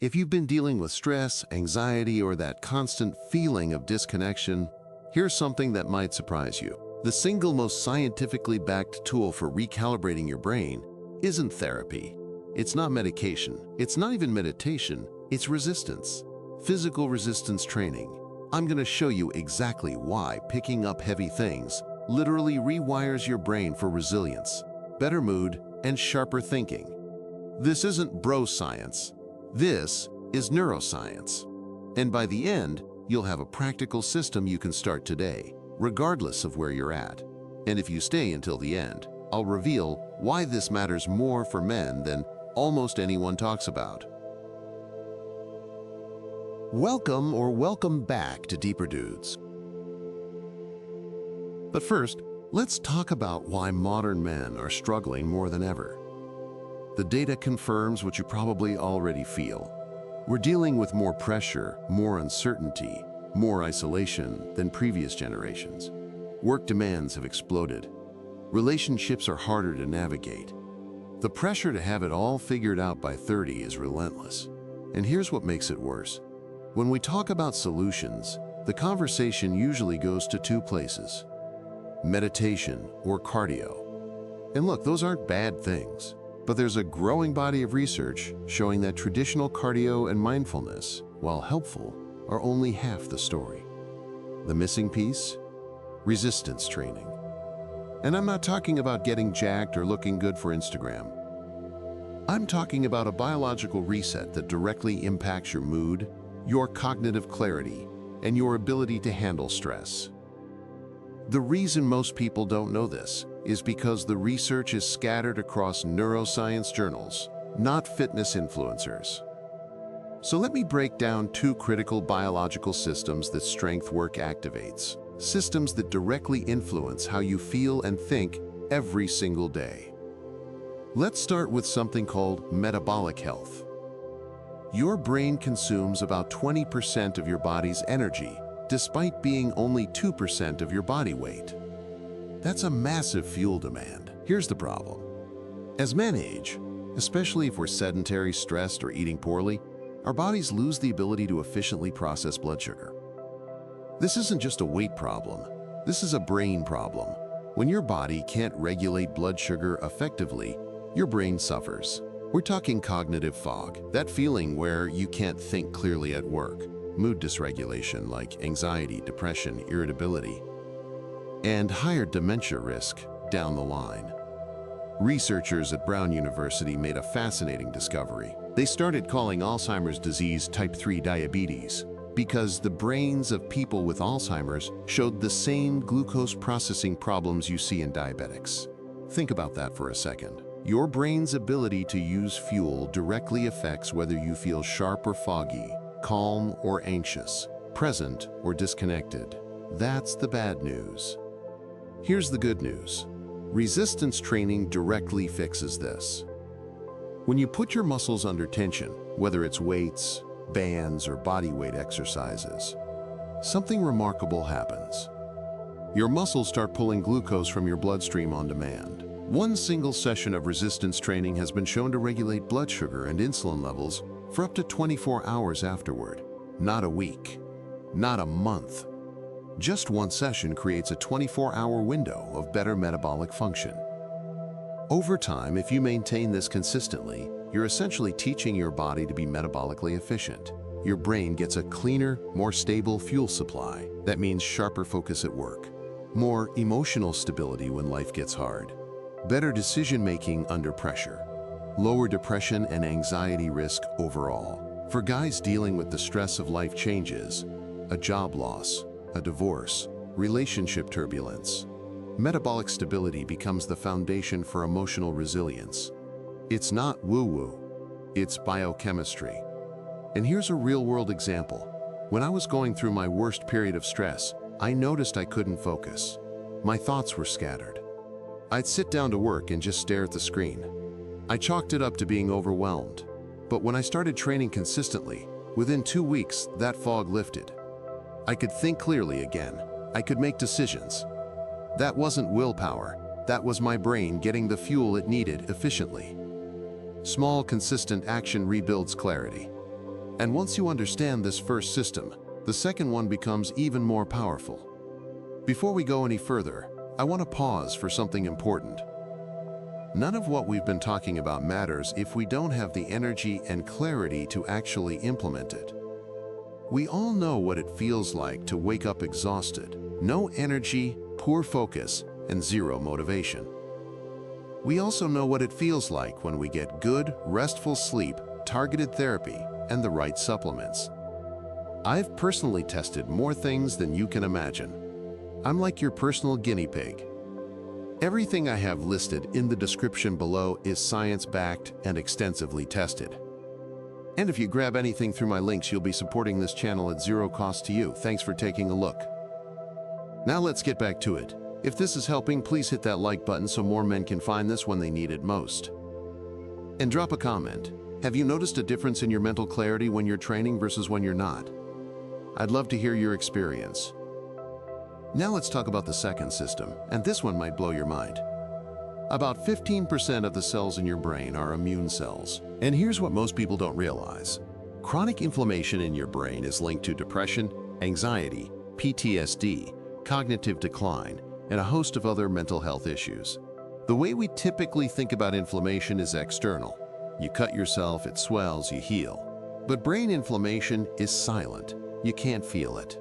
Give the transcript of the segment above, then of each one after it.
If you've been dealing with stress, anxiety, or that constant feeling of disconnection, here's something that might surprise you. The single most scientifically backed tool for recalibrating your brain isn't therapy. It's not medication. It's not even meditation. It's resistance. Physical resistance training. I'm going to show you exactly why picking up heavy things literally rewires your brain for resilience, better mood, and sharper thinking. This isn't bro science. This is neuroscience. And by the end, you'll have a practical system you can start today, regardless of where you're at. And if you stay until the end, I'll reveal why this matters more for men than almost anyone talks about. Welcome back to Deeper Dudes. But first, let's talk about why modern men are struggling more than ever. The data confirms what you probably already feel. We're dealing with more pressure, more uncertainty, more isolation than previous generations. Work demands have exploded. Relationships are harder to navigate. The pressure to have it all figured out by 30 is relentless. And here's what makes it worse. When we talk about solutions, the conversation usually goes to two places: meditation or cardio. And look, those aren't bad things. But there's a growing body of research showing that traditional cardio and mindfulness, while helpful, are only half the story. The missing piece? Resistance training. And I'm not talking about getting jacked or looking good for Instagram. I'm talking about a biological reset that directly impacts your mood, your cognitive clarity, and your ability to handle stress. The reason most people don't know this is because the research is scattered across neuroscience journals, not fitness influencers. So let me break down two critical biological systems that strength work activates, systems that directly influence how you feel and think every single day. Let's start with something called metabolic health. Your brain consumes about 20% of your body's energy, despite being only 2% of your body weight. That's a massive fuel demand. Here's the problem. As men age, especially if we're sedentary, stressed, or eating poorly, our bodies lose the ability to efficiently process blood sugar. This isn't just a weight problem. This is a brain problem. When your body can't regulate blood sugar effectively, your brain suffers. We're talking cognitive fog, that feeling where you can't think clearly at work, mood dysregulation like anxiety, depression, irritability, and higher dementia risk down the line. Researchers at Brown University made a fascinating discovery. They started calling Alzheimer's disease type 3 diabetes because the brains of people with Alzheimer's showed the same glucose processing problems you see in diabetics. Think about that for a second. Your brain's ability to use fuel directly affects whether you feel sharp or foggy, calm or anxious, present or disconnected. That's the bad news. Here's the good news. Resistance training directly fixes this. When you put your muscles under tension, whether it's weights, bands, or body weight exercises, something remarkable happens. Your muscles start pulling glucose from your bloodstream on demand. One single session of resistance training has been shown to regulate blood sugar and insulin levels for up to 24 hours afterward. Not a week, not a month. Just one session creates a 24-hour window of better metabolic function. Over time, if you maintain this consistently, you're essentially teaching your body to be metabolically efficient. Your brain gets a cleaner, more stable fuel supply. That means sharper focus at work, more emotional stability when life gets hard, better decision-making under pressure, lower depression and anxiety risk overall. For guys dealing with the stress of life changes, a job loss, a divorce, relationship turbulence, metabolic stability becomes the foundation for emotional resilience. It's not woo-woo, it's biochemistry. And here's a real-world example. When I was going through my worst period of stress, I noticed I couldn't focus. My thoughts were scattered. I'd sit down to work and just stare at the screen. I chalked it up to being overwhelmed. But when I started training consistently, within 2 weeks, that fog lifted. I could think clearly again. I could make decisions. That wasn't willpower. That was my brain getting the fuel it needed efficiently. Small, consistent action rebuilds clarity. And once you understand this first system, the second one becomes even more powerful. Before we go any further, I want to pause for something important. None of what we've been talking about matters if we don't have the energy and clarity to actually implement it. We all know what it feels like to wake up exhausted, no energy, poor focus, and zero motivation. We also know what it feels like when we get good, restful sleep, targeted therapy, and the right supplements. I've personally tested more things than you can imagine. I'm like your personal guinea pig. Everything I have listed in the description below is science-backed and extensively tested. And if you grab anything through my links, you'll be supporting this channel at zero cost to you. Thanks for taking a look. Now let's get back to it. If this is helping, please hit that like button so more men can find this when they need it most. And drop a comment. Have you noticed a difference in your mental clarity when you're training versus when you're not? I'd love to hear your experience. Now let's talk about the second system, and this one might blow your mind. About 15% of the cells in your brain are immune cells. And here's what most people don't realize. Chronic inflammation in your brain is linked to depression, anxiety, PTSD, cognitive decline, and a host of other mental health issues. The way we typically think about inflammation is external. You cut yourself, it swells, you heal. But brain inflammation is silent. You can't feel it.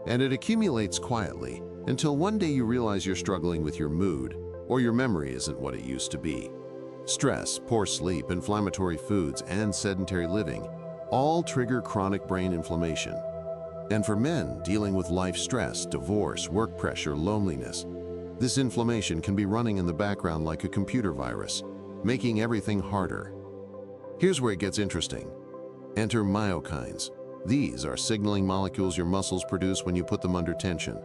And it accumulates quietly until one day you realize you're struggling with your mood, or your memory isn't what it used to be. Stress, poor sleep, inflammatory foods, and sedentary living all trigger chronic brain inflammation. And for men dealing with life stress, divorce, work pressure, loneliness, this inflammation can be running in the background like a computer virus, making everything harder. Here's where it gets interesting. Enter myokines. These are signaling molecules your muscles produce when you put them under tension.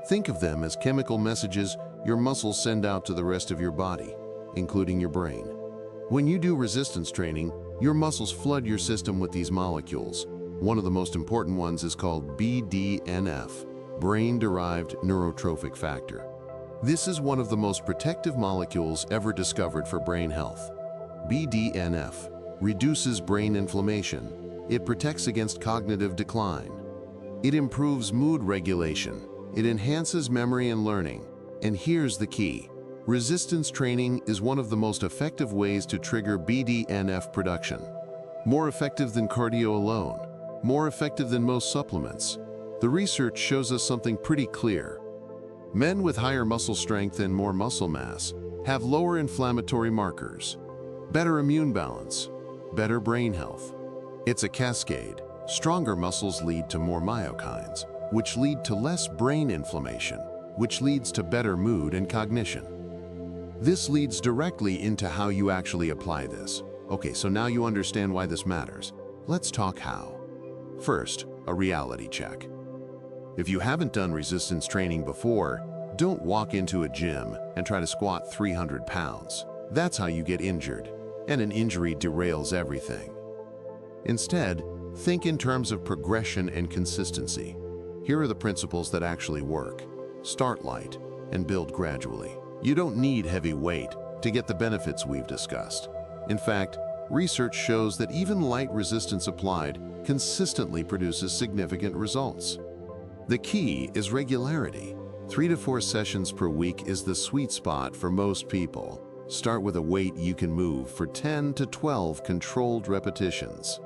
Think of them as chemical messages your muscles send out to the rest of your body, including your brain. When you do resistance training, your muscles flood your system with these molecules. One of the most important ones is called BDNF, brain-derived neurotrophic factor. This is one of the most protective molecules ever discovered for brain health. BDNF reduces brain inflammation. It protects against cognitive decline. It improves mood regulation. It enhances memory and learning. And here's the key. Resistance training is one of the most effective ways to trigger BDNF production. More effective than cardio alone. More effective than most supplements. The research shows us something pretty clear. Men with higher muscle strength and more muscle mass have lower inflammatory markers, better immune balance, better brain health. It's a cascade. Stronger muscles lead to more myokines, which lead to less brain inflammation, which leads to better mood and cognition. This leads directly into how you actually apply this. Okay, so now you understand why this matters. Let's talk how. First, a reality check. If you haven't done resistance training before, don't walk into a gym and try to squat 300 pounds. That's how you get injured, and an injury derails everything. Instead, think in terms of progression and consistency. Here are the principles that actually work. Start light and build gradually. You don't need heavy weight to get the benefits we've discussed. In fact, research shows that even light resistance applied consistently produces significant results. The key is regularity. 3 to 4 sessions per week is the sweet spot for most people. Start with a weight you can move for 10 to 12 controlled repetitions.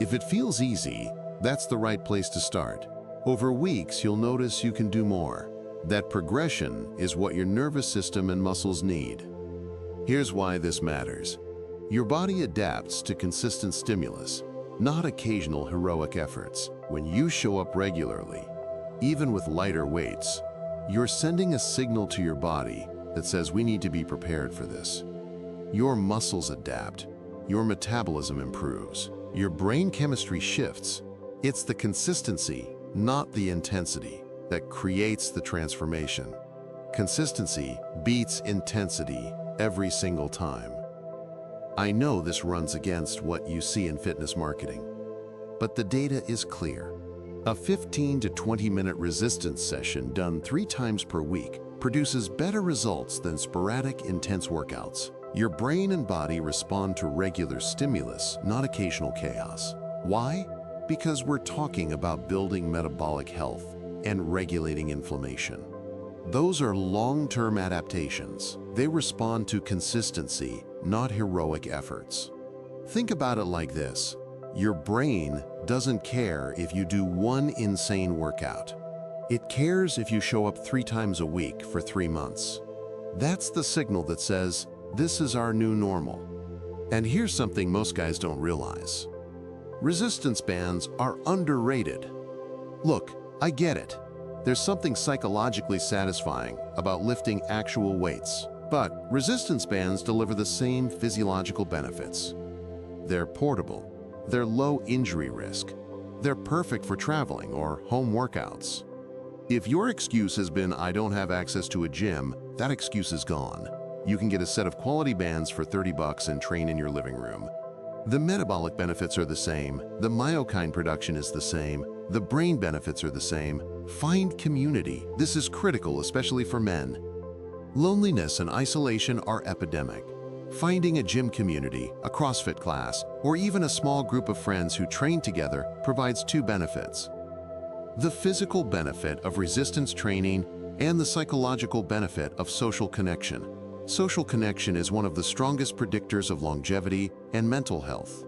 If it feels easy, that's the right place to start. Over weeks, you'll notice you can do more. That progression is what your nervous system and muscles need. Here's why this matters. Your body adapts to consistent stimulus, not occasional heroic efforts. When you show up regularly, even with lighter weights, you're sending a signal to your body that says we need to be prepared for this. Your muscles adapt, your metabolism improves, your brain chemistry shifts. It's the consistency, not the intensity, that creates the transformation. Consistency beats intensity every single time. I know this runs against what you see in fitness marketing, but the data is clear. A 15 to 20-minute resistance session done 3 times per week produces better results than sporadic, intense workouts. Your brain and body respond to regular stimulus, not occasional chaos. Why? Because we're talking about building metabolic health and regulating inflammation. Those are long-term adaptations. They respond to consistency, not heroic efforts. Think about it like this. Your brain doesn't care if you do one insane workout. It cares if you show up 3 times a week for 3 months. That's the signal that says, this is our new normal. And here's something most guys don't realize. Resistance bands are underrated. Look, I get it. There's something psychologically satisfying about lifting actual weights, but resistance bands deliver the same physiological benefits. They're portable, they're low injury risk, they're perfect for traveling or home workouts. If your excuse has been, I don't have access to a gym, that excuse is gone. You can get a set of quality bands for $30 and train in your living room. The metabolic benefits are the same, the myokine production is the same, the brain benefits are the same. Find community. This is critical, especially for men. Loneliness and isolation are epidemic. Finding a gym community, a CrossFit class, or even a small group of friends who train together provides 2 benefits. The physical benefit of resistance training and the psychological benefit of social connection. Social connection is one of the strongest predictors of longevity and mental health.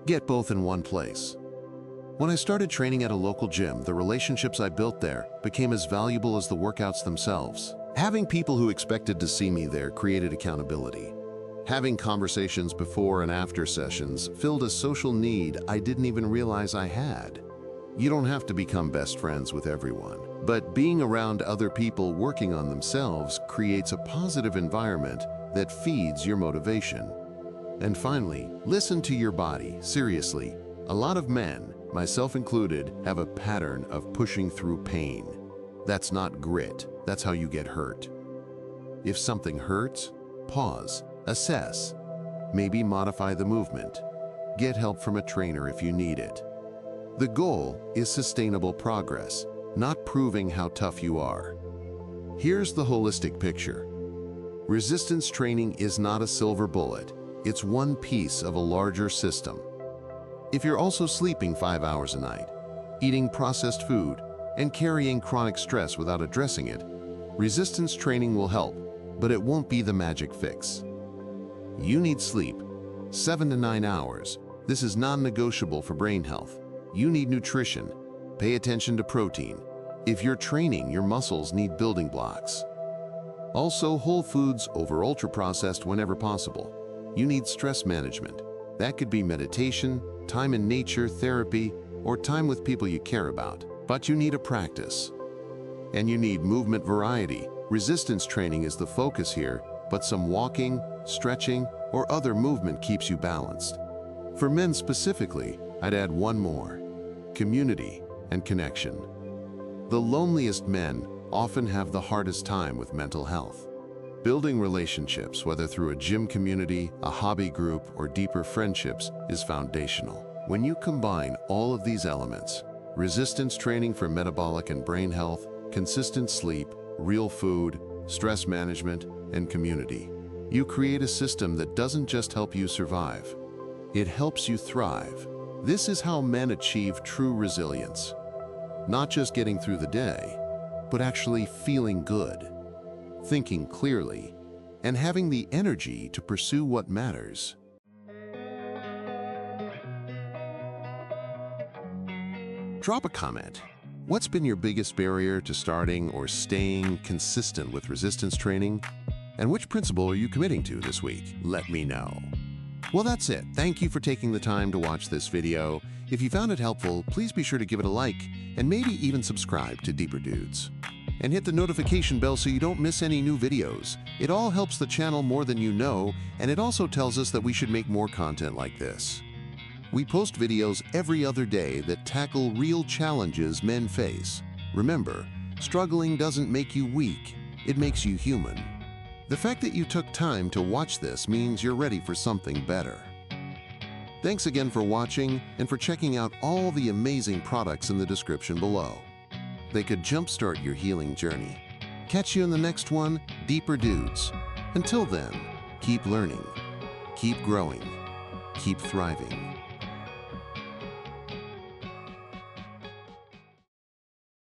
Get both in one place. When I started training at a local gym, the relationships I built there became as valuable as the workouts themselves. Having people who expected to see me there created accountability. Having conversations before and after sessions filled a social need I didn't even realize I had. You don't have to become best friends with everyone, but being around other people working on themselves creates a positive environment that feeds your motivation. And finally, listen to your body. Seriously, a lot of men, myself included, have a pattern of pushing through pain. That's not grit, that's how you get hurt. If something hurts, pause, assess, maybe modify the movement. Get help from a trainer if you need it. The goal is sustainable progress, not proving how tough you are. Here's the holistic picture. Resistance training is not a silver bullet, it's one piece of a larger system. If you're also sleeping 5 hours a night, eating processed food, and carrying chronic stress without addressing it, resistance training will help, but it won't be the magic fix. You need sleep, 7 to 9 hours. This is non-negotiable for brain health. You need nutrition. Pay attention to protein. If you're training, your muscles need building blocks. Also, whole foods over ultra-processed whenever possible. You need stress management. That could be meditation, time in nature, therapy, or time with people you care about. But you need a practice. And you need movement variety. Resistance training is the focus here, but some walking, stretching, or other movement keeps you balanced. For men specifically, I'd add one more: community and connection. The loneliest men often have the hardest time with mental health. Building relationships, whether through a gym community, a hobby group, or deeper friendships, is foundational. When you combine all of these elements, resistance training for metabolic and brain health, consistent sleep, real food, stress management, and community, you create a system that doesn't just help you survive, it helps you thrive. This is how men achieve true resilience. Not just getting through the day, but actually feeling good, thinking clearly, and having the energy to pursue what matters. Drop a comment. What's been your biggest barrier to starting or staying consistent with resistance training? And which principle are you committing to this week? Let me know. Well, that's it. Thank you for taking the time to watch this video. If you found it helpful, please be sure to give it a like and maybe even subscribe to Deeper Dudes. And hit the notification bell so you don't miss any new videos. It all helps the channel more than you know, and it also tells us that we should make more content like this. We post videos every other day that tackle real challenges men face. Remember, struggling doesn't make you weak, it makes you human. The fact that you took time to watch this means you're ready for something better. Thanks again for watching and for checking out all the amazing products in the description below. They could jumpstart your healing journey. Catch you in the next one, Deeper Dudes. Until then, keep learning, keep growing, keep thriving.